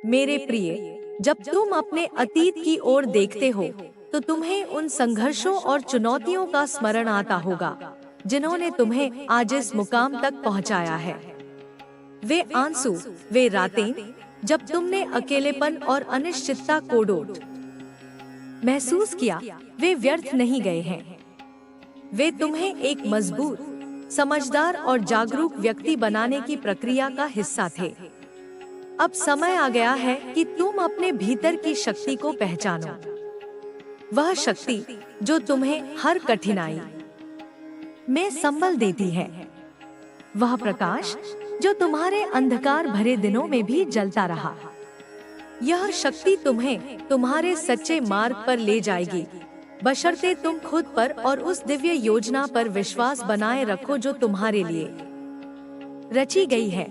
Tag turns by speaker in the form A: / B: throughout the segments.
A: मेरे प्रिय, जब तुम अपने अतीत की ओर देखते हो तो तुम्हें उन संघर्षों और चुनौतियों का स्मरण आता होगा जिन्होंने तुम्हें आज इस मुकाम तक पहुंचाया है। वे आंसू, वे रातें जब तुमने अकेलेपन और अनिश्चितता को डोट महसूस किया, वे व्यर्थ नहीं गए हैं। वे तुम्हें एक मजबूत, समझदार और जागरूक व्यक्ति बनाने की प्रक्रिया का हिस्सा थे। अब समय आ गया है कि तुम अपने भीतर की शक्ति को पहचानो। वह शक्ति जो तुम्हें हर कठिनाई में संबल देती है। वह प्रकाश जो तुम्हारे अंधकार भरे दिनों में भी जलता रहा। यह शक्ति तुम्हें तुम्हारे सच्चे मार्ग पर ले जाएगी, बशर्ते तुम खुद पर और उस दिव्य योजना पर विश्वास बनाए रखो जो तुम्हारे लिए रची गई है।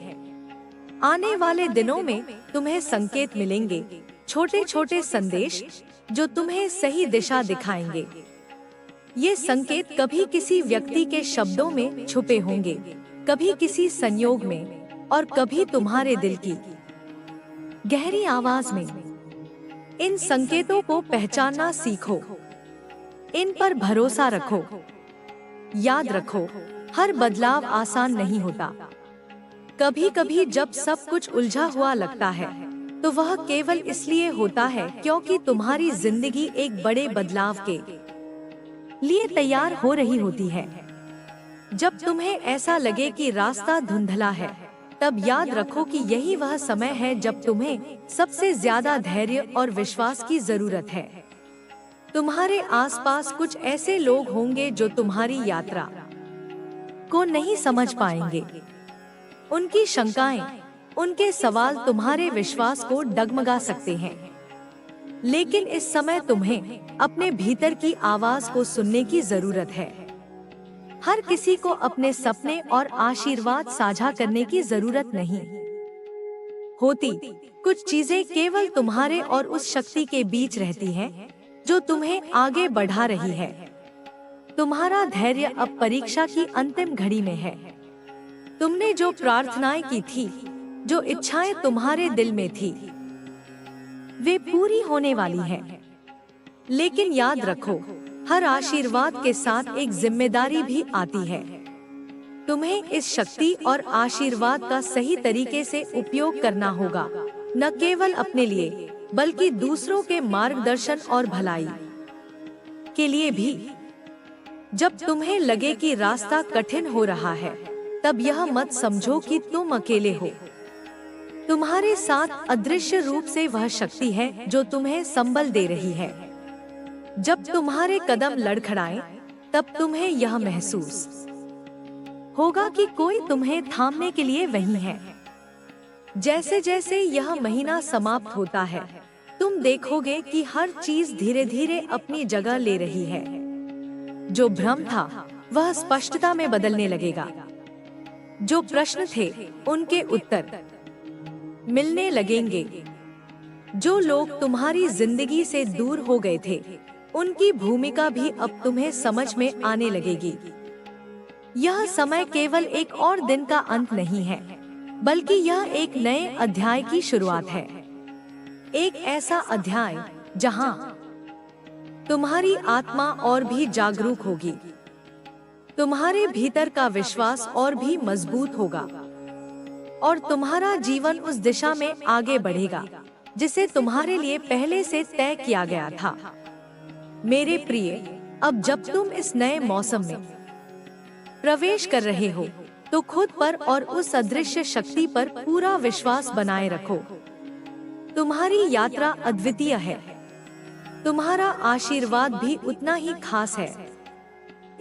A: आने वाले दिनों में तुम्हें संकेत मिलेंगे, छोटे छोटे संदेश जो तुम्हें सही दिशा दिखाएंगे। ये संकेत कभी किसी व्यक्ति के शब्दों में छुपे होंगे, कभी किसी संयोग में और कभी तुम्हारे दिल की गहरी आवाज में। इन संकेतों को पहचानना सीखो, इन पर भरोसा रखो। याद रखो, हर बदलाव आसान नहीं होता। कभी कभी जब सब कुछ उलझा हुआ लगता है तो वह केवल इसलिए होता है क्योंकि तुम्हारी जिंदगी एक बड़े बदलाव के लिए तैयार हो रही होती है। जब तुम्हें ऐसा लगे कि रास्ता धुंधला है, तब याद रखो कि यही वह समय है जब तुम्हें सबसे ज्यादा धैर्य और विश्वास की जरूरत है। तुम्हारे आसपास कुछ ऐसे लोग होंगे जो तुम्हारी यात्रा को नहीं समझ पाएंगे। उनकी शंकाएं, उनके सवाल तुम्हारे विश्वास को डगमगा सकते हैं। लेकिन इस समय तुम्हें अपने भीतर की आवाज को सुनने की जरूरत है। हर किसी को अपने सपने और आशीर्वाद साझा करने की जरूरत नहीं होती। कुछ चीजें केवल तुम्हारे और उस शक्ति के बीच रहती हैं जो तुम्हें आगे बढ़ा रही है। तुम्हारा धैर्य अब परीक्षा की अंतिम घड़ी में है। तुमने जो प्रार्थनाएं की थी, जो इच्छाएं तुम्हारे दिल में थी, वे पूरी होने वाली हैं। लेकिन याद रखो, हर आशीर्वाद के साथ एक जिम्मेदारी भी आती है। तुम्हें इस शक्ति और आशीर्वाद का सही तरीके से उपयोग करना होगा, न केवल अपने लिए बल्कि दूसरों के मार्गदर्शन और भलाई के लिए भी। जब तुम्हें लगे कि रास्ता कठिन हो रहा है, तब यह मत समझो कि तुम अकेले हो। तुम्हारे साथ अदृश्य रूप से वह शक्ति है जो तुम्हें संबल दे रही है। जब तुम्हारे कदम लड़खड़ाएं, तब तुम्हें यह महसूस होगा कि कोई तुम्हें थामने के लिए वहीं है। जैसे जैसे यह महीना समाप्त होता है, तुम देखोगे कि हर चीज धीरे धीरे अपनी जगह ले रही है। जो भ्रम था, वह स्पष्टता में बदलने लगेगा। जो प्रश्न थे, उनके उत्तर मिलने लगेंगे। जो लोग तुम्हारी जिंदगी से दूर हो गए थे, उनकी भूमिका भी अब तुम्हें समझ में आने लगेगी। यह समय केवल एक और दिन का अंत नहीं है, बल्कि यह एक नए अध्याय की शुरुआत है। एक ऐसा अध्याय जहां तुम्हारी आत्मा और भी जागरूक होगी, तुम्हारे भीतर का विश्वास और भी मजबूत होगा और तुम्हारा जीवन उस दिशा में आगे बढ़ेगा जिसे तुम्हारे लिए पहले से तय किया गया था। मेरे प्रिय, अब जब तुम इस नए मौसम में प्रवेश कर रहे हो, तो खुद पर और उस अदृश्य शक्ति पर पूरा विश्वास बनाए रखो। तुम्हारी यात्रा अद्वितीय है। तुम्हारा आशीर्वाद भी उतना ही खास है।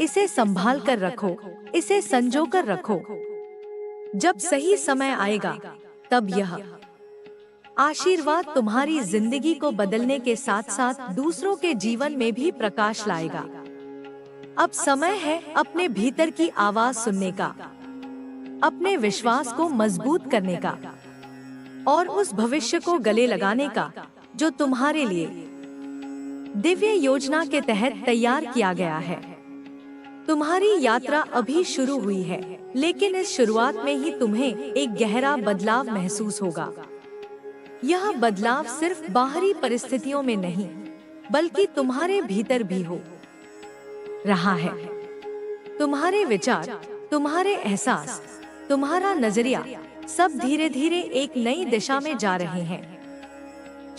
A: इसे संभाल कर रखो, इसे संजो कर रखो। जब सही समय आएगा, तब यह आशीर्वाद तुम्हारी जिंदगी को बदलने के साथ साथ दूसरों के जीवन में भी प्रकाश लाएगा। अब समय है अपने भीतर की आवाज सुनने का, अपने विश्वास को मजबूत करने का और उस भविष्य को गले लगाने का जो तुम्हारे लिए दिव्य योजना के तहत तैयार किया गया है। तुम्हारी यात्रा अभी शुरू हुई है, लेकिन इस शुरुआत में ही तुम्हें एक गहरा बदलाव महसूस होगा। यह बदलाव सिर्फ बाहरी परिस्थितियों में नहीं, बल्कि तुम्हारे भीतर भी हो रहा है। तुम्हारे विचार, तुम्हारे एहसास, तुम्हारा नजरिया सब धीरे धीरे एक नई दिशा में जा रहे हैं।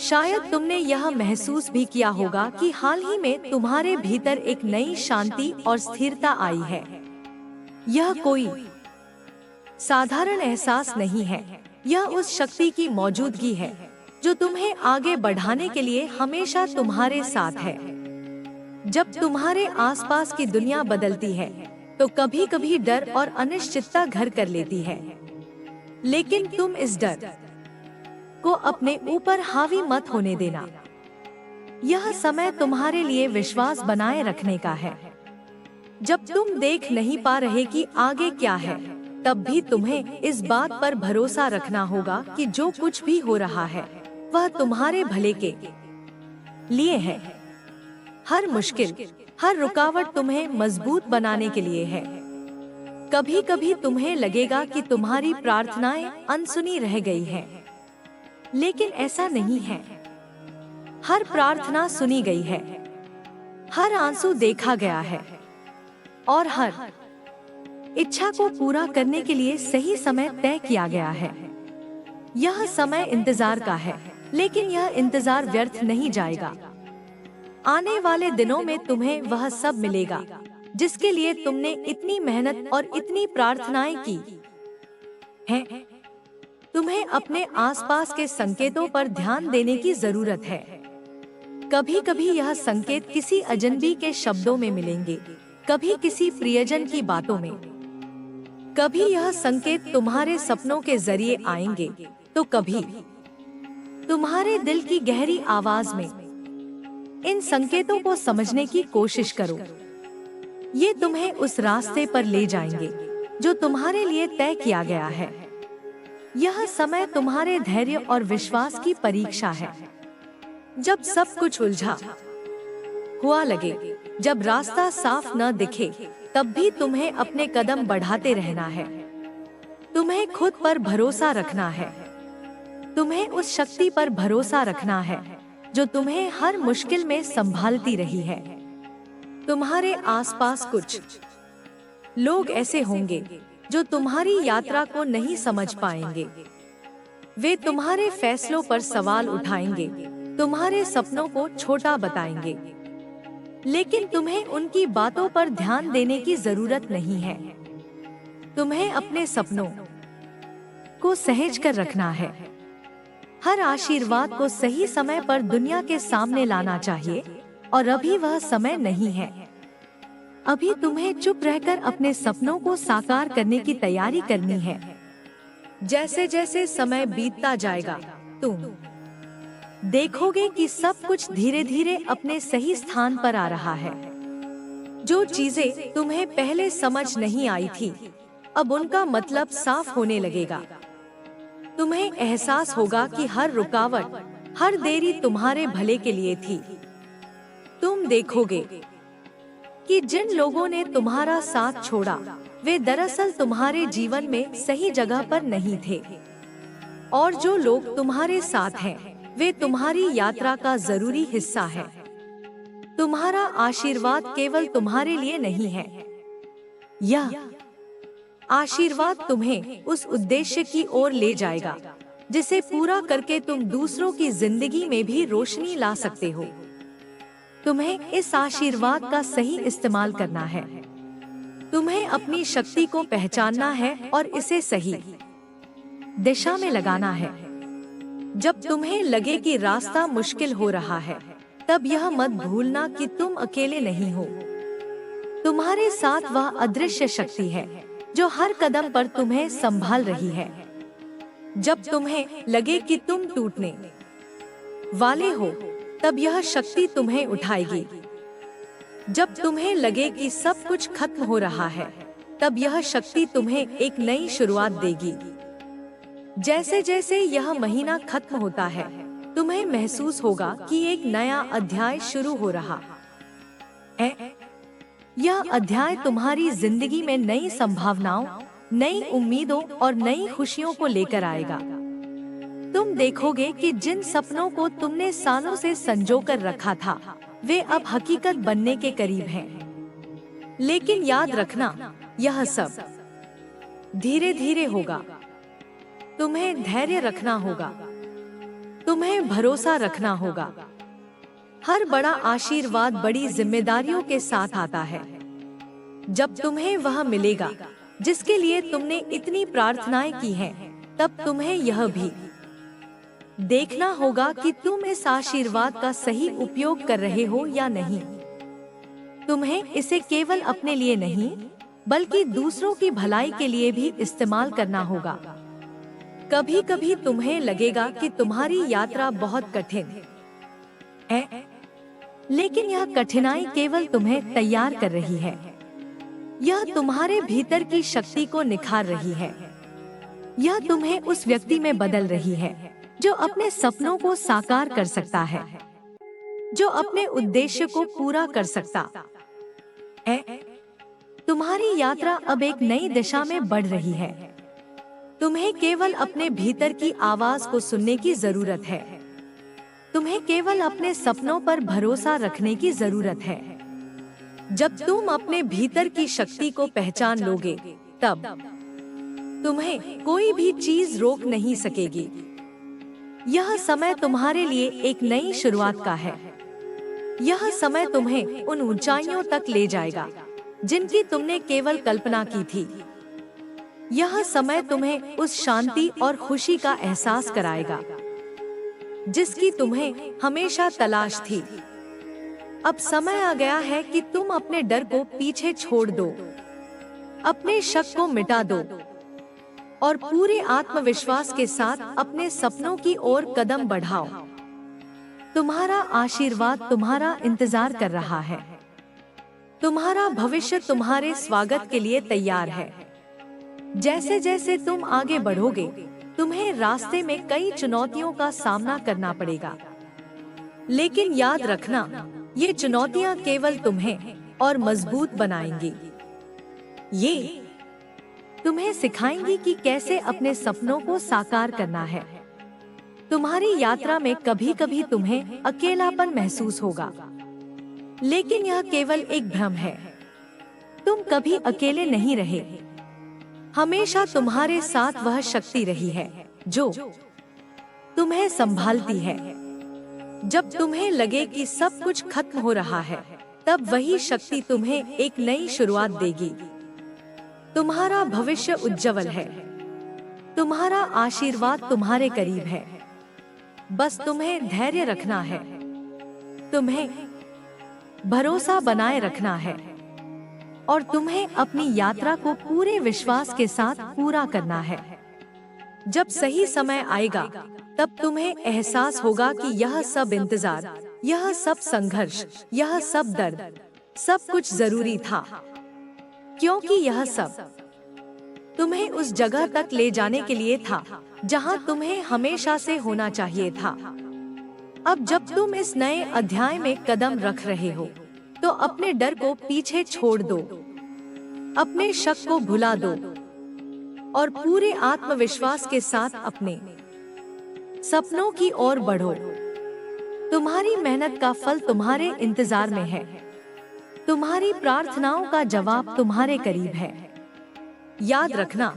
A: शायद तुमने यह महसूस भी किया होगा कि हाल ही में तुम्हारे भीतर एक नई शांति और स्थिरता आई है। यह कोई साधारण एहसास नहीं है, यह उस शक्ति की मौजूदगी है जो तुम्हें आगे बढ़ाने के लिए हमेशा तुम्हारे साथ है। जब तुम्हारे आसपास की दुनिया बदलती है तो कभी कभी डर और अनिश्चितता घर कर लेती है, लेकिन तुम इस डर को अपने ऊपर हावी मत होने देना। यह समय तुम्हारे लिए विश्वास बनाए रखने का है। जब तुम देख नहीं पा रहे कि आगे क्या है, तब भी तुम्हें इस बात पर भरोसा रखना होगा कि जो कुछ भी हो रहा है वह तुम्हारे भले के लिए है। हर मुश्किल, हर रुकावट तुम्हें मजबूत बनाने के लिए है। कभी कभी तुम्हें लगेगा कि तुम्हारी प्रार्थनाएं अनसुनी रह गई हैं, लेकिन ऐसा नहीं है। हर प्रार्थना सुनी गई है, हर आंसू देखा गया है और हर इच्छा को पूरा करने के लिए सही समय तय किया गया है। यह समय इंतजार का है, लेकिन यह इंतजार व्यर्थ नहीं जाएगा। आने वाले दिनों में तुम्हें वह सब मिलेगा जिसके लिए तुमने इतनी मेहनत और इतनी प्रार्थनाएं की हैं। तुम्हें अपने आसपास के संकेतों पर ध्यान देने की जरूरत है। कभी कभी यह संकेत किसी अजनबी के शब्दों में मिलेंगे, कभी किसी प्रियजन की बातों में, कभी यह संकेत तुम्हारे सपनों के जरिए आएंगे, तो कभी तुम्हारे दिल की गहरी आवाज में। इन संकेतों को समझने की कोशिश करो। ये तुम्हें उस रास्ते पर ले जाएंगे जो तुम्हारे लिए तय किया गया है। यह समय तुम्हारे धैर्य और विश्वास की परीक्षा है। जब सब कुछ उलझा हुआ लगे, जब रास्ता साफ न दिखे, तब भी तुम्हें अपने कदम बढ़ाते रहना है। तुम्हें खुद पर भरोसा रखना है। तुम्हें उस शक्ति पर भरोसा रखना है जो तुम्हें हर मुश्किल में संभालती रही है। तुम्हारे आसपास कुछ लोग ऐसे होंगे जो तुम्हारी यात्रा को नहीं समझ पाएंगे। वे तुम्हारे फैसलों पर सवाल उठाएंगे, तुम्हारे सपनों को छोटा बताएंगे, लेकिन तुम्हें उनकी बातों पर ध्यान देने की जरूरत नहीं है। तुम्हें अपने सपनों को सहेज कर रखना है। हर आशीर्वाद को सही समय पर दुनिया के सामने लाना चाहिए, और अभी वह समय नहीं है। अभी तुम्हें चुप रहकर अपने सपनों को साकार करने की तैयारी करनी है। जैसे जैसे समय बीतता जाएगा, तुम देखोगे कि सब कुछ धीरे धीरे अपने सही स्थान पर आ रहा है। जो चीजें तुम्हें पहले समझ नहीं आई थी, अब उनका मतलब साफ होने लगेगा। तुम्हें एहसास होगा कि हर रुकावट, हर देरी तुम्हारे भले के लिए थी। तुम देखोगे कि जिन लोगों ने तुम्हारा साथ छोड़ा, वे दरअसल तुम्हारे जीवन में सही जगह पर नहीं थे, और जो लोग तुम्हारे साथ हैं, वे तुम्हारी यात्रा का जरूरी हिस्सा है। तुम्हारा आशीर्वाद केवल तुम्हारे लिए नहीं है, यह आशीर्वाद तुम्हें उस उद्देश्य की ओर ले जाएगा जिसे पूरा करके तुम दूसरों की जिंदगी में भी रोशनी ला सकते हो। तुम्हें इस आशीर्वाद का सही इस्तेमाल करना है। तुम्हें अपनी शक्ति को पहचानना है और इसे सही दिशा में लगाना है। जब तुम्हें लगे कि रास्ता मुश्किल हो रहा है, तब यह मत भूलना कि तुम अकेले नहीं हो। तुम्हारे साथ वह अदृश्य शक्ति है जो हर कदम पर तुम्हें संभाल रही है। जब तुम्हें लगे कि तुम टूटने वाले हो, तब यह शक्ति तुम्हें उठाएगी। जब तुम्हें लगे कि सब कुछ खत्म हो रहा है, तब यह शक्ति तुम्हें एक नई शुरुआत देगी। जैसे जैसे यह महीना खत्म होता है, तुम्हें महसूस होगा कि एक नया अध्याय शुरू हो रहा है। यह अध्याय तुम्हारी जिंदगी में नई संभावनाओं, नई उम्मीदों और नई खुशियों को लेकर आएगा। तुम देखोगे कि जिन सपनों को तुमने सालों से संजो कर रखा था वे अब हकीकत बनने के करीब हैं। लेकिन याद रखना, यह सब धीरे धीरे होगा। तुम्हें धैर्य रखना होगा, तुम्हें भरोसा रखना होगा। हर बड़ा आशीर्वाद बड़ी जिम्मेदारियों के साथ आता है। जब तुम्हें वह मिलेगा जिसके लिए तुमने इतनी प्रार्थनाएं की हैं, तब तुम्हें यह भी देखना होगा कि तुम इस आशीर्वाद का सही उपयोग कर रहे हो या नहीं। तुम्हें इसे केवल अपने लिए नहीं, बल्कि दूसरों की भलाई के लिए भी इस्तेमाल करना होगा। कभी कभी तुम्हें लगेगा कि तुम्हारी यात्रा बहुत कठिन है, लेकिन यह कठिनाई केवल तुम्हें तैयार कर रही है। यह तुम्हारे भीतर की शक्ति को निखार रही है। यह तुम्हें उस व्यक्ति में बदल रही है जो अपने सपनों को साकार कर सकता है, जो अपने उद्देश्य को पूरा कर सकता है। तुम्हारी यात्रा अब एक नई दिशा में बढ़ रही है। तुम्हें केवल अपने भीतर की आवाज को सुनने की जरूरत है। तुम्हें केवल अपने सपनों पर भरोसा रखने की जरूरत है। जब तुम अपने भीतर की शक्ति को पहचान लोगे, तब तुम्हें कोई भी चीज रोक नहीं सकेगी। यह समय तुम्हारे लिए एक नई शुरुआत का है। यह समय तुम्हें उन ऊंचाइयों तक ले जाएगा जिनकी तुमने केवल कल्पना की थी। यह समय तुम्हें उस शांति और खुशी का एहसास कराएगा जिसकी तुम्हें हमेशा तलाश थी। अब समय आ गया है कि तुम अपने डर को पीछे छोड़ दो, अपने शक को मिटा दो और पूरे आत्मविश्वास के साथ अपने सपनों की ओर कदम बढ़ाओ। तुम्हारा आशीर्वाद तुम्हारा इंतजार कर रहा है। तुम्हारा भविष्य तुम्हारे स्वागत के लिए तैयार है। जैसे जैसे तुम आगे बढ़ोगे, तुम्हें रास्ते में कई चुनौतियों का सामना करना पड़ेगा। लेकिन याद रखना, ये चुनौतियां केवल तुम्हें और मजबूत बनाएंगी। ये तुम्हें सिखाएंगी कि कैसे अपने सपनों को साकार करना है। तुम्हारी यात्रा में कभी कभी तुम्हें अकेलापन महसूस होगा, लेकिन यह केवल एक भ्रम है। तुम कभी अकेले नहीं रहे। हमेशा तुम्हारे साथ वह शक्ति रही है जो तुम्हें संभालती है। जब तुम्हें लगे कि सब कुछ खत्म हो रहा है, तब वही शक्ति तुम्हें एक नई शुरुआत देगी। तुम्हारा भविष्य उज्जवल है। तुम्हारा आशीर्वाद तुम्हारे करीब है। बस तुम्हें धैर्य रखना है। तुम्हें भरोसा बनाए रखना है और तुम्हें अपनी यात्रा को पूरे विश्वास के साथ पूरा करना है। जब सही समय आएगा, तब तुम्हें एहसास होगा कि यह सब इंतजार, यह सब संघर्ष, यह सब दर्द, सब कुछ जरूरी था, क्योंकि यह सब तुम्हें उस जगह तक ले जाने के लिए था जहां तुम्हें हमेशा से होना चाहिए था। अब जब तुम इस नए अध्याय में कदम रख रहे हो, तो अपने डर को पीछे छोड़ दो, अपने शक को भुला दो और पूरे आत्मविश्वास के साथ अपने सपनों की ओर बढ़ो। तुम्हारी मेहनत का फल तुम्हारे इंतजार में है। तुम्हारी प्रार्थनाओं का जवाब तुम्हारे करीब है। याद रखना,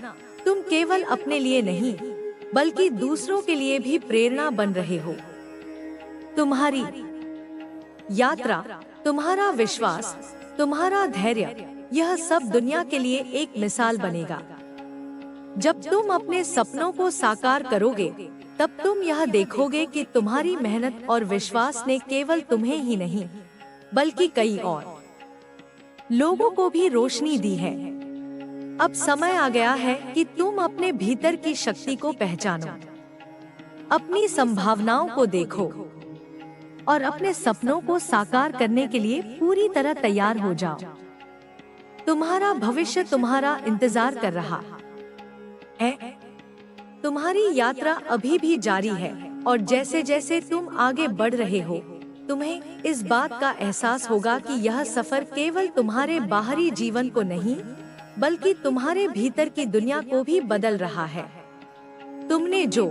A: तुम केवल अपने लिए नहीं, बल्कि दूसरों के लिए भी प्रेरणा बन रहे हो। तुम्हारी यात्रा, तुम्हारा विश्वास, तुम्हारा धैर्य, यह सब दुनिया के लिए एक मिसाल बनेगा। जब तुम अपने सपनों को साकार करोगे, तब तुम यह देखोगे कि तुम्हारी मेहनत और विश्वास ने केवल तुम्हें ही नहीं, बल्कि कई और लोगों को भी रोशनी दी है। अब समय आ गया है कि तुम अपने भीतर की शक्ति को पहचानो, अपनी संभावनाओं को देखो और अपने सपनों को साकार करने के लिए पूरी तरह तैयार हो जाओ। तुम्हारा भविष्य तुम्हारा इंतजार कर रहा है। तुम्हारी यात्रा अभी भी जारी है और जैसे जैसे तुम आगे बढ़ रहे हो, तुम्हें इस बात का एहसास होगा कि यह सफर केवल तुम्हारे बाहरी जीवन को नहीं, बल्कि तुम्हारे भीतर की दुनिया को भी बदल रहा है। तुमने जो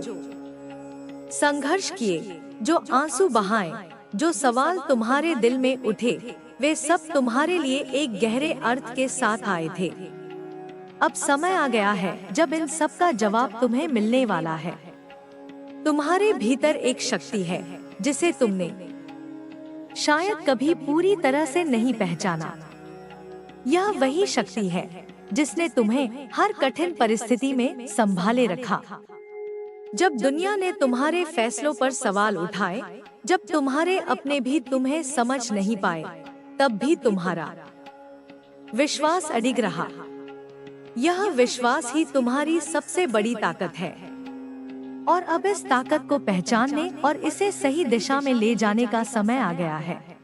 A: संघर्ष किए, जो आंसू बहाए, जो सवाल तुम्हारे दिल में उठे, वे सब तुम्हारे लिए एक गहरे अर्थ के साथ आए थे। अब समय आ गया है जब इन सब का जवाब तुम्हें मिलने वाला है। तुम्हारे भीतर एक शक्ति है जिसे तुमने शायद कभी पूरी तरह से नहीं पहचाना। यह वही शक्ति है जिसने तुम्हें हर कठिन परिस्थिति में संभाले रखा। जब दुनिया ने तुम्हारे फैसलों पर सवाल उठाए, जब तुम्हारे अपने भी तुम्हें समझ नहीं पाए, तब भी तुम्हारा विश्वास अडिग रहा। यह विश्वास ही तुम्हारी सबसे बड़ी ताकत है। और अब इस ताकत को पहचानने और इसे सही दिशा में ले जाने का समय आ गया है।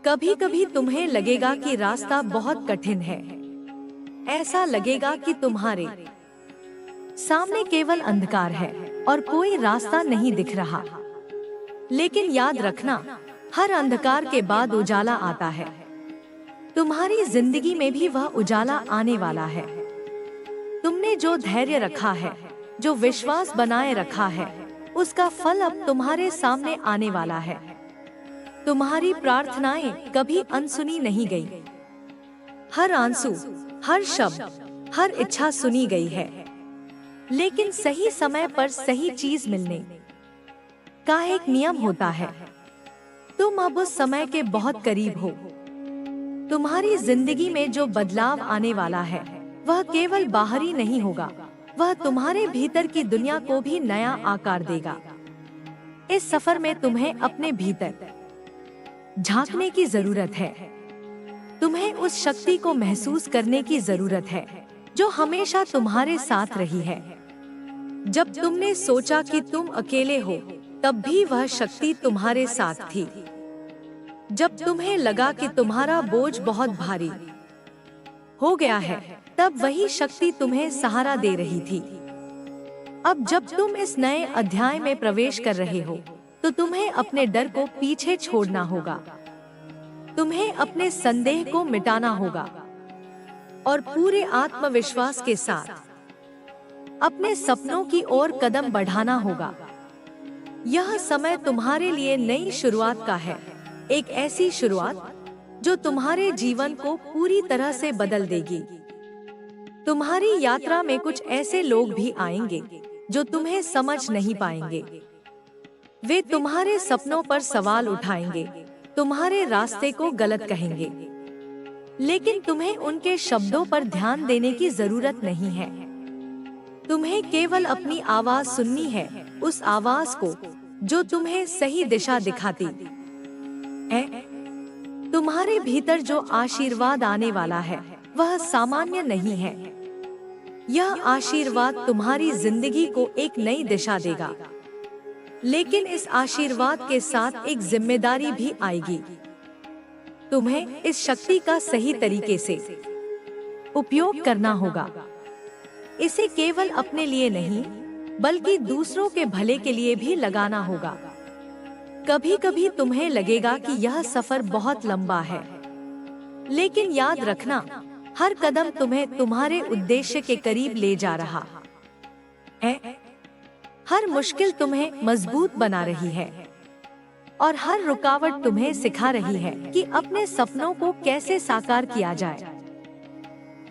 A: कभी कभी तुम्हें लगेगा कि रास्ता बहुत कठिन है। ऐसा लगेगा कि तुम्हारे सामने केवल अंधकार है और कोई रास्ता नहीं दिख रहा। लेकिन याद रखना, हर अंधकार के बाद उजाला आता है। तुम्हारी जिंदगी में भी वह उजाला आने वाला है। तुमने जो धैर्य रखा है, जो विश्वास बनाए रखा है, उसका फल अब तुम्हारे सामने आने वाला है। तुम्हारी प्रार्थनाएं कभी अनसुनी नहीं गई। हर आंसू, हर शब्द, हर इच्छा सुनी गई है। लेकिन सही समय पर सही चीज मिलने का एक नियम होता है। तुम अब उस समय के बहुत करीब हो। तुम्हारी जिंदगी में जो बदलाव आने वाला है, वह केवल बाहरी नहीं होगा, वह तुम्हारे भीतर की दुनिया को भी नया आकार देगा। इस सफर में तुम्हें अपने भीतर झांकने की जरूरत है। तुम्हें उस शक्ति को महसूस करने की जरूरत है जो हमेशा तुम्हारे साथ रही है। जब तुमने सोचा कि तुम अकेले हो, तब भी वह शक्ति तुम्हारे साथ थी। जब तुम्हें लगा कि तुम्हारा बोझ बहुत भारी हो गया है, तब वही शक्ति तुम्हें सहारा दे रही थी। अब जब तुम इस नए अध्याय में प्रवेश कर रहे हो, तो तुम्हें अपने डर को पीछे छोड़ना होगा। तुम्हें अपने संदेह को मिटाना होगा और पूरे आत्मविश्वास के साथ अपने सपनों की ओर कदम बढ़ाना होगा। यह समय तुम्हारे लिए नई शुरुआत का है, एक ऐसी शुरुआत जो तुम्हारे जीवन को पूरी तरह से बदल देगी। तुम्हारी यात्रा में कुछ ऐसे लोग भी आएंगे जो तुम्हें समझ नहीं पाएंगे। वे तुम्हारे सपनों पर सवाल उठाएंगे, तुम्हारे रास्ते को गलत कहेंगे। लेकिन तुम्हें उनके शब्दों पर ध्यान देने की जरूरत नहीं है। तुम्हें केवल अपनी आवाज सुननी है, उस आवाज को जो तुम्हें सही दिशा दिखाती है। तुम्हारे भीतर जो आशीर्वाद आने वाला है, वह सामान्य नहीं है। यह आशीर्वाद तुम्हारी जिंदगी को एक नई दिशा देगा। लेकिन इस आशीर्वाद के साथ एक जिम्मेदारी भी आएगी। तुम्हें इस शक्ति का सही तरीके से उपयोग करना होगा। इसे केवल अपने लिए नहीं, बल्कि दूसरों के भले के लिए भी लगाना होगा। कभी कभी तुम्हें लगेगा कि यह सफर बहुत लंबा है, लेकिन याद रखना, हर कदम तुम्हें तुम्हारे उद्देश्य के करीब ले जा रहा है। हर मुश्किल तुम्हें मजबूत बना रही है और हर रुकावट तुम्हें सिखा रही है कि अपने सपनों को कैसे साकार किया जाए।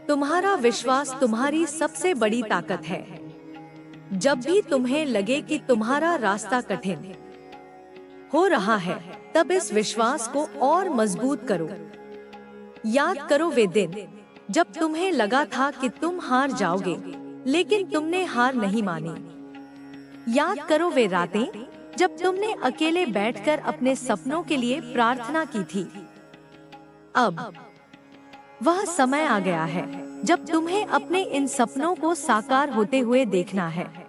A: तुम्हारा विश्वास तुम्हारी सबसे बड़ी ताकत है। जब भी तुम्हें लगे कि तुम्हारा रास्ता कठिन हो रहा है, तब इस विश्वास को और मजबूत करो। याद करो वे दिन जब तुम्हें लगा था कि तुम हार जाओगे, लेकिन तुमने हार नहीं मानी। याद करो वे रातें जब तुमने अकेले बैठकर अपने सपनों के लिए प्रार्थना की थी। अब वह समय आ गया है जब तुम्हें अपने इन सपनों को साकार होते हुए देखना है।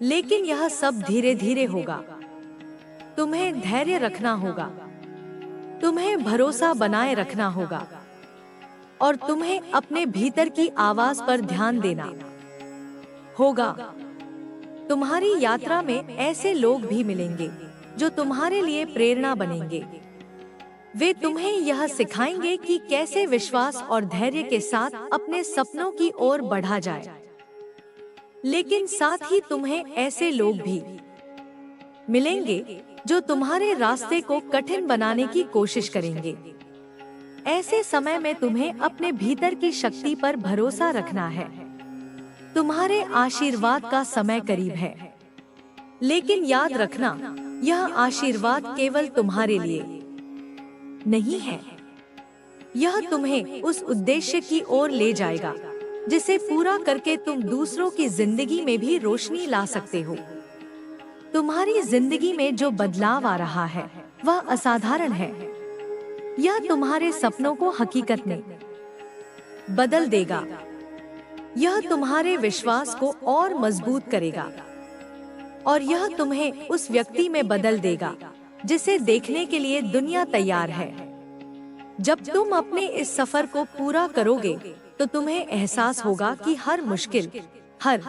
A: लेकिन यह सब धीरे धीरे होगा। तुम्हें धैर्य रखना होगा, तुम्हें भरोसा बनाए रखना होगा और तुम्हें अपने भीतर की आवाज पर ध्यान देना होगा। तुम्हारी यात्रा में ऐसे लोग भी मिलेंगे जो तुम्हारे लिए प्रेरणा बनेंगे। वे तुम्हें यह सिखाएंगे कि कैसे विश्वास और धैर्य के साथ अपने सपनों की ओर बढ़ा जाए। लेकिन साथ ही तुम्हें ऐसे लोग भी मिलेंगे जो तुम्हारे रास्ते को कठिन बनाने की कोशिश करेंगे। ऐसे समय में तुम्हें अपने भीतर की शक्ति पर भरोसा रखना है। तुम्हारे आशीर्वाद का समय करीब है, लेकिन याद रखना, यह आशीर्वाद केवल तुम्हारे लिए नहीं है। यह तुम्हें उस उद्देश्य की ओर ले जाएगा जिसे पूरा करके तुम दूसरों की जिंदगी में भी रोशनी ला सकते हो। तुम्हारी जिंदगी में जो बदलाव आ रहा है वह असाधारण है। यह तुम्हारे सपनों को हकीकत में बदल देगा। यह तुम्हारे विश्वास को और मजबूत करेगा और यह तुम्हें उस व्यक्ति में बदल देगा जिसे देखने के लिए दुनिया तैयार है। जब तुम अपने इस सफर को पूरा करोगे तो तुम्हें एहसास होगा कि हर मुश्किल, हर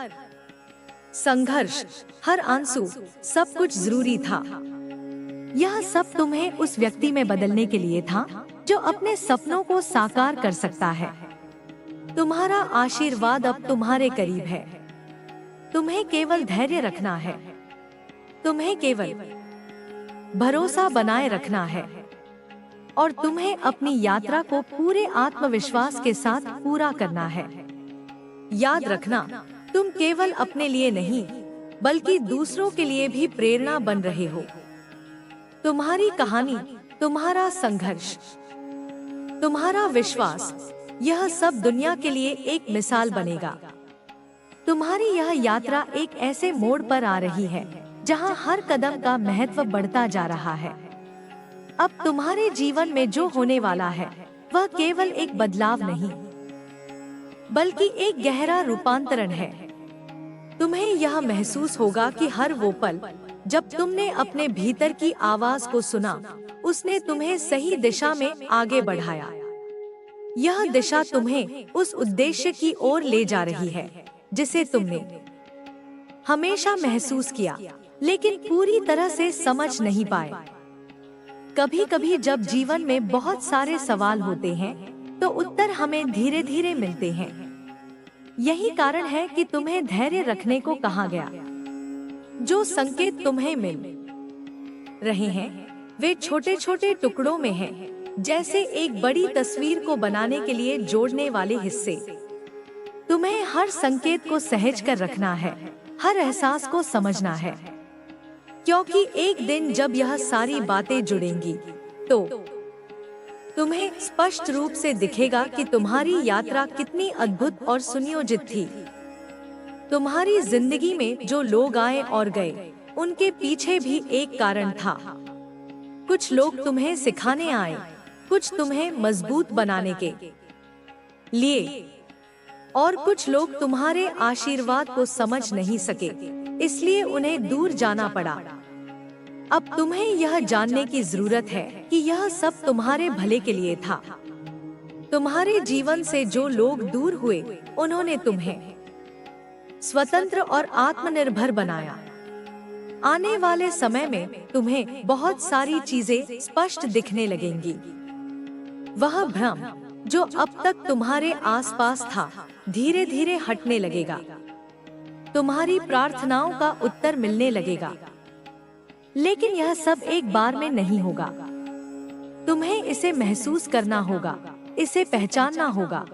A: संघर्ष, हर आंसू, सब कुछ जरूरी था। यह सब तुम्हें उस व्यक्ति में बदलने के लिए था जो अपने सपनों को साकार कर सकता है। तुम्हारा आशीर्वाद अब तुम्हारे करीब है। तुम्हें केवल धैर्य रखना है। तुम्हें केवल भरोसा बनाए रखना है और तुम्हें अपनी यात्रा को पूरे आत्मविश्वास के साथ पूरा करना है। याद रखना, तुम केवल अपने लिए नहीं बल्कि दूसरों के लिए भी प्रेरणा बन रहे हो। तुम्हारी कहानी, तुम्हारा संघर्ष, तुम्हारा विश्वास, यह सब दुनिया के लिए एक मिसाल बनेगा। तुम्हारी यह यात्रा एक ऐसे मोड़ पर आ रही है जहां हर कदम का महत्व बढ़ता जा रहा है। अब तुम्हारे जीवन में जो होने वाला है वह केवल एक बदलाव नहीं बल्कि एक गहरा रूपांतरण है। तुम्हें यह महसूस होगा कि हर वो पल जब तुमने अपने भीतर की आवाज को सुना, उसने तुम्हें सही दिशा में आगे बढ़ाया। यह दिशा तुम्हें उस उद्देश्य की ओर ले जा रही है जिसे तुमने हमेशा महसूस किया लेकिन पूरी तरह से समझ नहीं पाए। कभी कभी जब जीवन में बहुत सारे सवाल होते हैं तो उत्तर हमें धीरे धीरे मिलते हैं। यही कारण है कि तुम्हें धैर्य रखने को कहा गया। जो संकेत तुम्हें मिल रहे हैं वे छोटे छोटे टुकड़ों में हैं, जैसे एक बड़ी तस्वीर को बनाने के लिए जोड़ने वाले हिस्से। तुम्हें हर संकेत को सहेज कर रखना है, हर एहसास को समझना है, क्योंकि एक दिन जब यह सारी बातें जुड़ेंगी तो तुम्हें स्पष्ट रूप से दिखेगा कि तुम्हारी यात्रा कितनी अद्भुत और सुनियोजित थी। तुम्हारी जिंदगी में जो लोग आए और गए, उनके पीछे भी एक कारण था। कुछ लोग तुम्हें सिखाने आए, कुछ तुम्हें मजबूत बनाने के लिए, और कुछ लोग तुम्हारे आशीर्वाद को समझ नहीं सके, इसलिए उन्हें दूर जाना पड़ा। अब तुम्हें यह जानने की जरूरत है कि यह सब तुम्हारे भले के लिए था। तुम्हारे जीवन से जो लोग दूर हुए, उन्होंने तुम्हें स्वतंत्र और आत्मनिर्भर बनाया। आने वाले समय में तुम्हें बहुत सारी चीजें स्पष्ट दिखने लगेंगी। वह भ्रम जो अब तक तुम्हारे आसपास था धीरे धीरे हटने लगेगा। तुम्हारी प्रार्थनाओं का उत्तर मिलने लगेगा, लेकिन यह सब एक बार में नहीं होगा। तुम्हें इसे महसूस करना होगा, इसे पहचानना होगा।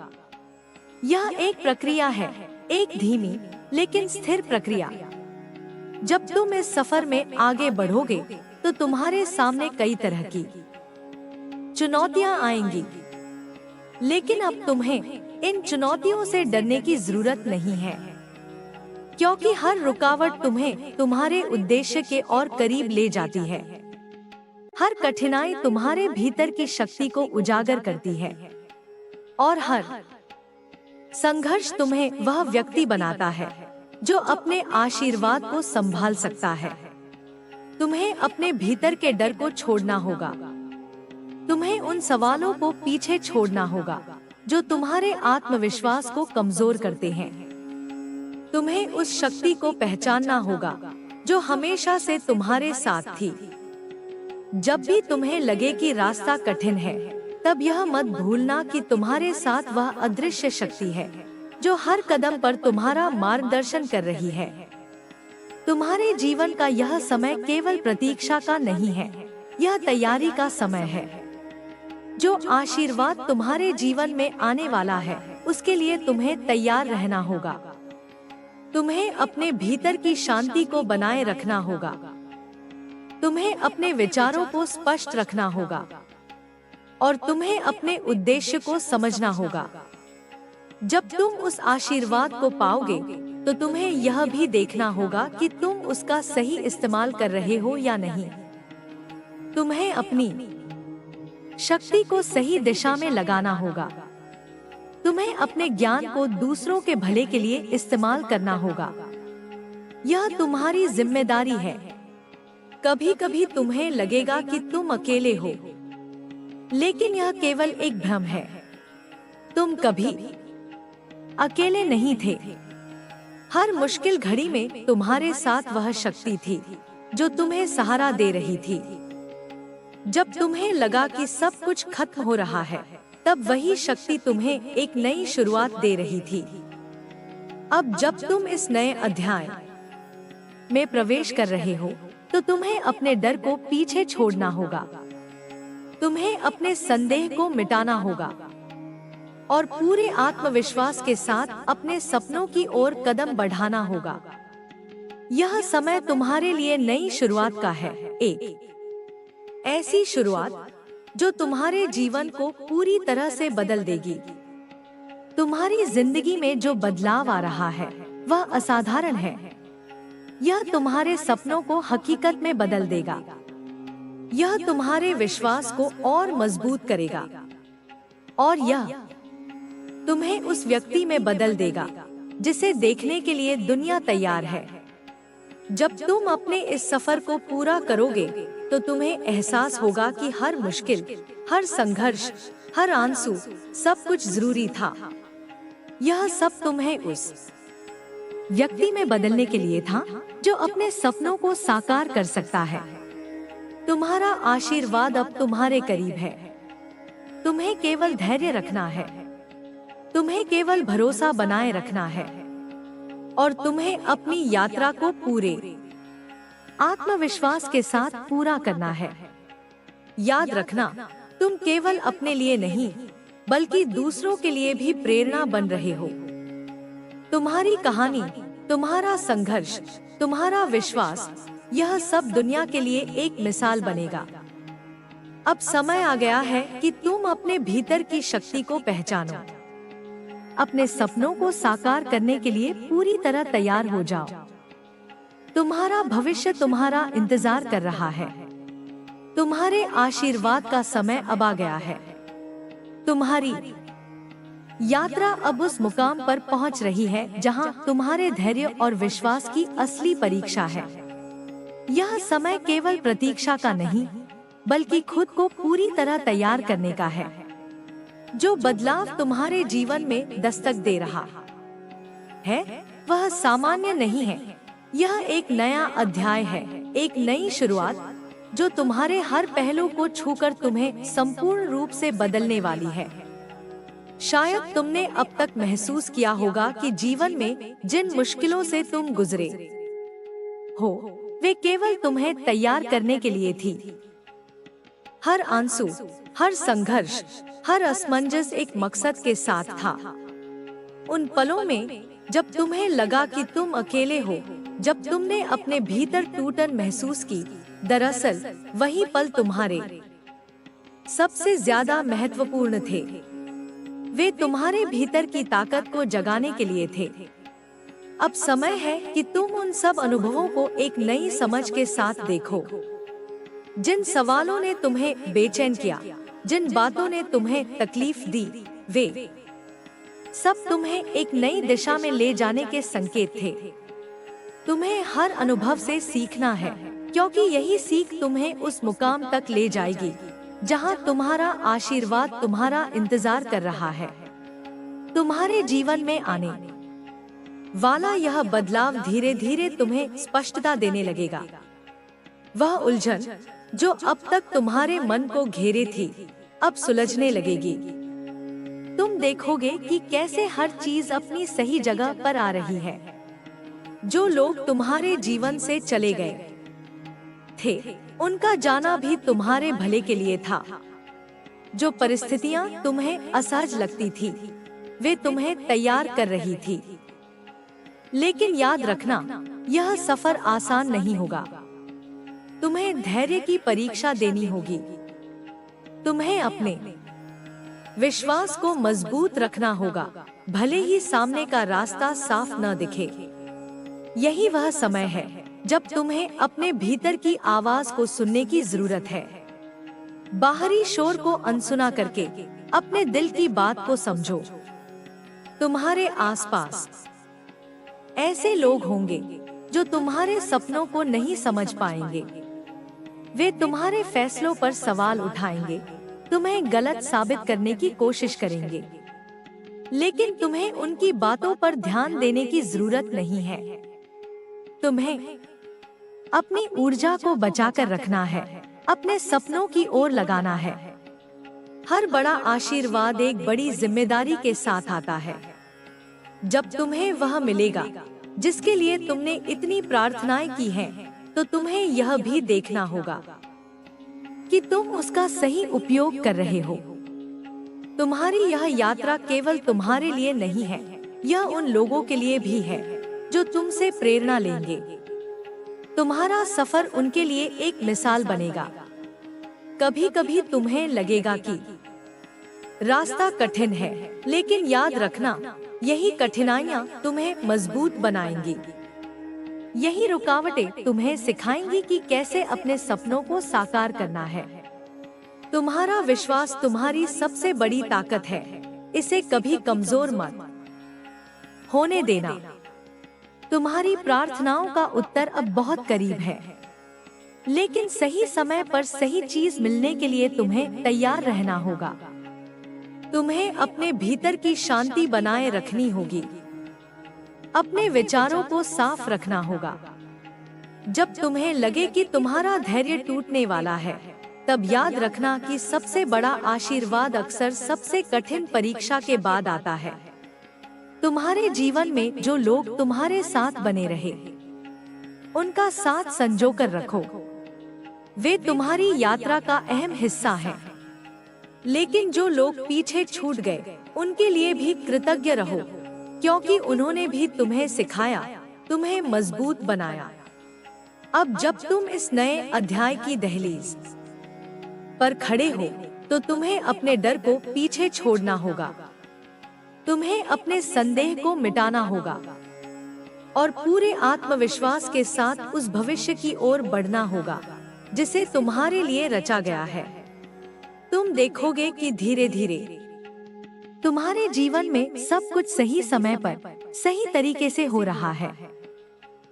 A: यह एक प्रक्रिया है, एक धीमी लेकिन स्थिर प्रक्रिया। जब तुम इस सफर में आगे बढ़ोगे तो तुम्हारे सामने कई तरह की चुनौतियां आएंगी, लेकिन अब तुम्हें इन चुनौतियों से डरने की जरूरत नहीं है, क्योंकि हर रुकावट तुम्हें तुम्हारे उद्देश्य के और करीब ले जाती है। हर कठिनाई तुम्हारे भीतर की शक्ति को उजागर करती है और हर संघर्ष तुम्हें वह व्यक्ति बनाता है जो अपने आशीर्वाद को संभाल सकता है। तुम्हें अपने भीतर के डर को छोड़ना होगा। तुम्हें उन सवालों को पीछे छोड़ना होगा जो तुम्हारे आत्मविश्वास को कमजोर करते हैं। तुम्हें उस शक्ति को पहचानना होगा जो हमेशा से तुम्हारे साथ थी। जब भी तुम्हें लगे कि रास्ता कठिन है, तब यह मत भूलना कि तुम्हारे साथ वह अदृश्य शक्ति है जो हर कदम पर तुम्हारा मार्गदर्शन कर रही है। तुम्हारे जीवन का यह समय केवल प्रतीक्षा का नहीं है, यह तैयारी का समय है। जो आशीर्वाद तुम्हारे जीवन में आने वाला है, उसके लिए तुम्हें तैयार रहना होगा। तुम्हें अपने भीतर की शांति को बनाए रखना होगा। तुम्हें अपने विचारों को स्पष्ट रखना होगा और तुम्हें अपने उद्देश्य को समझना होगा। जब तुम उस आशीर्वाद को पाओगे, तो तुम्हें यह भी देखना होगा कि तुम उसका सही इस्तेमाल कर रहे हो या नहीं। तुम्हें अपनी शक्ति को सही दिशा में लगाना होगा। तुम्हें अपने ज्ञान को दूसरों के भले के लिए इस्तेमाल करना होगा। यह तुम्हारी जिम्मेदारी है। कभी कभी तुम्हें लगेगा कि तुम अकेले हो, लेकिन यह केवल एक भ्रम है। तुम कभी अकेले नहीं थे। हर मुश्किल घड़ी में तुम्हारे साथ वह शक्ति थी जो तुम्हें सहारा दे रही थी। जब तुम्हें लगा कि सब कुछ खत्म हो रहा है, तब वही शक्ति तुम्हें एक नई शुरुआत दे रही थी। अब जब तुम इस नए अध्याय में प्रवेश कर रहे हो, तो तुम्हें अपने डर को पीछे छोड़ना होगा। तुम्हें अपने संदेह को मिटाना होगा और पूरे आत्मविश्वास के साथ अपने सपनों की ओर कदम बढ़ाना होगा। यह समय तुम्हारे लिए नई शुरुआत का है, एक ऐसी शुरुआत जो तुम्हारे जीवन को पूरी तरह से बदल देगी। तुम्हारी जिंदगी में जो बदलाव आ रहा है, वह असाधारण है। यह तुम्हारे सपनों को हकीकत में बदल देगा। यह तुम्हारे विश्वास को और मजबूत करेगा और यह तुम्हें उस व्यक्ति में बदल देगा जिसे देखने के लिए दुनिया तैयार है। जब तुम अपने इस सफर को पूरा करोगे, तो तुम्हें एहसास होगा कि हर मुश्किल, हर संघर्ष, हर आंसू, सब कुछ जरूरी था। यह सब तुम्हें उस व्यक्ति में बदलने के लिए था जो अपने सपनों को साकार कर सकता है। तुम्हारा आशीर्वाद अब तुम्हारे करीब है। तुम्हें केवल धैर्य रखना है। तुम्हें केवल भरोसा बनाए रखना है और तुम्हें अपनी यात्रा को पूरे आत्मविश्वास के साथ पूरा करना है। याद रखना, तुम केवल अपने लिए नहीं, बल्कि दूसरों के लिए भी प्रेरणा बन रहे हो। तुम्हारी कहानी, तुम्हारा संघर्ष, तुम्हारा विश्वास, यह सब दुनिया के लिए एक मिसाल बनेगा। अब समय आ गया है कि तुम अपने भीतर की शक्ति को पहचानो। अपने सपनों को साकार करने के लिए पूरी तरह तैयार हो जाओ। तुम्हारा भविष्य तुम्हारा इंतजार कर रहा है। तुम्हारे आशीर्वाद का समय अब आ गया है। तुम्हारी यात्रा अब उस मुकाम पर पहुंच रही है जहां तुम्हारे धैर्य और विश्वास की असली परीक्षा है। यह समय केवल प्रतीक्षा का नहीं, बल्कि खुद को पूरी तरह तैयार करने का है। जो बदलाव तुम्हारे जीवन में दस्तक दे रहा है, वह सामान्य नहीं है। यह एक नया अध्याय है, एक नई शुरुआत जो तुम्हारे हर पहलू को छूकर तुम्हें संपूर्ण रूप से बदलने वाली है। शायद तुमने अब तक महसूस किया होगा कि जीवन में जिन मुश्किलों से तुम गुजरे हो, वे केवल तुम्हें तैयार करने के लिए थी। हर आंसू, हर संघर्ष, हर असमंजस एक मकसद के साथ था। उन पलों में जब तुम्हें लगा कि तुम अकेले हो, जब तुमने अपने भीतर टूटन महसूस की, दरअसल वही पल तुम्हारे सबसे ज्यादा महत्वपूर्ण थे। वे तुम्हारे भीतर की ताकत को जगाने के लिए थे। अब समय है कि तुम उन सब अनुभवों को एक नई समझ के साथ देखो। जिन सवालों ने तुम्हें बेचैन किया, जिन बातों ने तुम्हें तकलीफ दी, वे सब तुम्हें एक नई दिशा में ले जाने के संकेत थे। तुम्हें हर अनुभव से सीखना है, क्योंकि यही सीख तुम्हें उस मुकाम तक ले जाएगी जहां तुम्हारा आशीर्वाद तुम्हारा इंतजार कर रहा है। तुम्हारे जीवन में आने वाला यह बदलाव धीरे धीरे तुम्हें स्पष्टता देने लगेगा। वह उलझन जो अब तक तुम्हारे मन को घेरे थी, अब सुलझने लगेगी। तुम देखोगे कि कैसे हर चीज अपनी सही जगह पर आ रही है। जो लोग तुम्हारे जीवन से चले गए थे, उनका जाना भी तुम्हारे भले के लिए था। जो परिस्थितियां तुम्हें असहज लगती थी, वे तुम्हें तैयार कर रही थी। लेकिन याद रखना, यह सफर आसान नहीं होगा। तुम्हें धैर्य की परीक्षा देनी होगी। तुम्हें अपने विश्वास को मजबूत रखना होगा, भले ही सामने का रास्ता साफ न दिखे। यही वह समय है जब तुम्हें अपने भीतर की आवाज को सुनने की जरूरत है। बाहरी शोर को अनसुना करके अपने दिल की बात को समझो। तुम्हारे आसपास ऐसे लोग होंगे जो तुम्हारे सपनों को नहीं समझ पाएंगे। वे तुम्हारे फैसलों पर सवाल उठाएंगे, तुम्हें गलत साबित करने की कोशिश करेंगे। लेकिन तुम्हें उनकी बातों पर ध्यान देने की जरूरत नहीं है। तुम्हें अपनी ऊर्जा को बचाकर रखना है, अपने सपनों की ओर लगाना है। हर बड़ा आशीर्वाद एक बड़ी जिम्मेदारी के साथ आता है। जब तुम्हें वह मिलेगा जिसके लिए तुमने इतनी प्रार्थनाएं की हैं, तो तुम्हें यह भी देखना होगा कि तुम उसका सही उपयोग कर रहे हो। तुम्हारी यह यात्रा केवल तुम्हारे लिए नहीं है, यह उन लोगों के लिए भी है जो तुमसे प्रेरणा लेंगे। तुम्हारा सफर उनके लिए एक मिसाल बनेगा। कभी कभी तुम्हें लगेगा कि रास्ता कठिन है, लेकिन याद रखना, यही कठिनाइयां तुम्हें मजबूत बनाएंगी। यही रुकावटें तुम्हें सिखाएंगी कि कैसे अपने सपनों को साकार करना है। तुम्हारा विश्वास तुम्हारी सबसे बड़ी ताकत है, इसे कभी कमजोर मत होने देना। तुम्हारी प्रार्थनाओं का उत्तर अब बहुत करीब है, लेकिन सही समय पर सही चीज मिलने के लिए तुम्हें तैयार रहना होगा। तुम्हें अपने भीतर की शांति बनाए रखनी होगी, अपने विचारों को साफ रखना होगा। जब तुम्हें लगे कि तुम्हारा धैर्य टूटने वाला है, तब याद रखना कि सबसे बड़ा आशीर्वाद अक्सर सबसे कठिन परीक्षा के बाद आता है। तुम्हारे जीवन में जो लोग तुम्हारे साथ बने रहे, उनका साथ संजोकर रखो। वे तुम्हारी यात्रा का अहम हिस्सा हैं। लेकिन जो लोग पीछे छूट गए, उनके लिए भी कृतज्ञ रहो, क्योंकि उन्होंने भी तुम्हें सिखाया, तुम्हें मजबूत बनाया। अब जब तुम इस नए अध्याय की दहलीज पर खड़े हो, तो तुम्हें अपने डर को पीछे छोड़ना होगा। तुम्हें अपने संदेह को मिटाना होगा और पूरे आत्मविश्वास के साथ उस भविष्य की ओर बढ़ना होगा जिसे तुम्हारे लिए रचा गया है। तुम देखोगे कि धीरे धीरे तुम्हारे जीवन में सब कुछ सही समय पर सही तरीके से हो रहा है।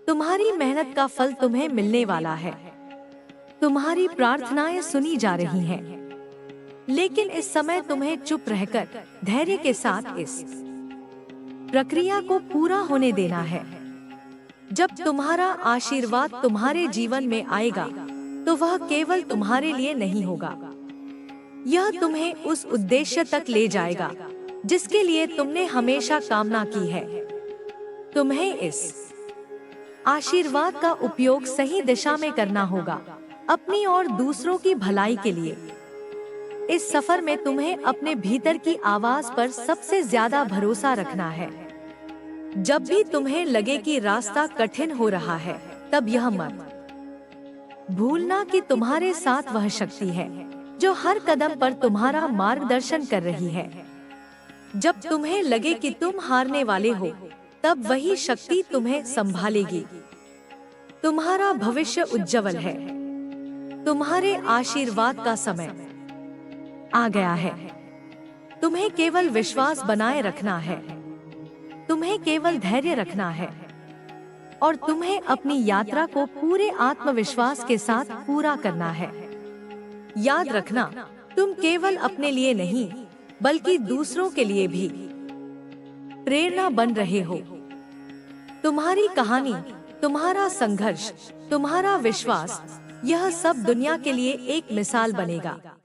A: तुम्हारी मेहनत का फल तुम्हें मिलने वाला है। तुम्हारी प्रार्थनाएं सुनी जा रही हैं। लेकिन इस समय तुम्हें चुप रहकर धैर्य के साथ इस प्रक्रिया को पूरा होने देना है। जब तुम्हारा आशीर्वाद तुम्हारे जीवन में आएगा, तो वह केवल तुम्हारे लिए नहीं होगा, यह तुम्हें उस उद्देश्य तक ले जाएगा जिसके लिए तुमने हमेशा कामना की है। तुम्हें इस आशीर्वाद का उपयोग सही दिशा में करना होगा, अपनी और दूसरों की भलाई के लिए। इस सफर में तुम्हें अपने भीतर की आवाज पर सबसे ज्यादा भरोसा रखना है। जब भी तुम्हें लगे कि रास्ता कठिन हो रहा है, तब यह मत भूलना कि तुम्हारे साथ वह शक्ति है जो हर कदम पर तुम्हारा मार्गदर्शन कर रही है। जब तुम्हें लगे कि तुम हारने वाले हो, तब वही शक्ति तुम्हें संभालेगी। तुम्हारा भविष्य उज्जवल है। तुम्हारे आशीर्वाद का समय आ गया है। तुम्हें केवल विश्वास बनाए रखना है। तुम्हें केवल धैर्य रखना है और तुम्हें अपनी यात्रा को पूरे आत्मविश्वास के साथ पूरा करना है। याद रखना, तुम केवल अपने लिए नहीं, बल्कि दूसरों के लिए भी प्रेरणा बन रहे हो। तुम्हारी कहानी, तुम्हारा संघर्ष, तुम्हारा विश्वास, यह सब दुनिया के लिए एक मिसाल बनेगा।